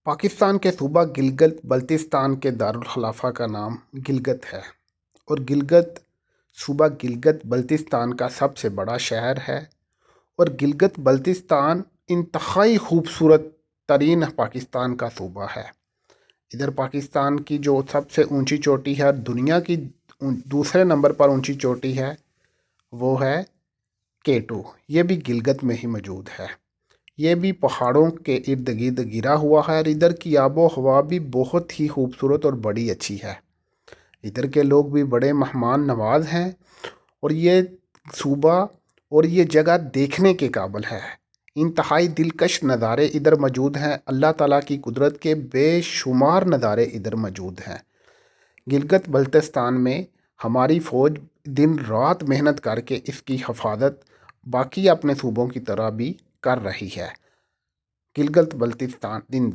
پاکستان کے صوبہ گلگت بلتستان کے دارالخلافہ کا نام گلگت ہے اور گلگت صوبہ گلگت بلتستان کا سب سے بڑا شہر ہے اور گلگت بلتستان انتہائی خوبصورت ترین پاکستان کا صوبہ ہے۔ ادھر پاکستان کی جو سب سے اونچی چوٹی ہے، دنیا کی دوسرے نمبر پر اونچی چوٹی ہے، وہ ہے K2، یہ بھی گلگت میں ہی موجود ہے۔ یہ بھی پہاڑوں کے ارد گرد گرا ہوا ہے اور ادھر کی آب و ہوا بھی بہت ہی خوبصورت اور بڑی اچھی ہے۔ ادھر کے لوگ بھی بڑے مہمان نواز ہیں اور یہ صوبہ اور یہ جگہ دیکھنے کے قابل ہے۔ انتہائی دلکش نظارے ادھر موجود ہیں، اللہ تعالیٰ کی قدرت کے بے شمار نظارے ادھر موجود ہیں۔ گلگت بلتستان میں ہماری فوج دن رات محنت کر کے اس کی حفاظت باقی اپنے صوبوں کی طرح بھی کر رہی ہے۔ گلگت بلتستان زندہ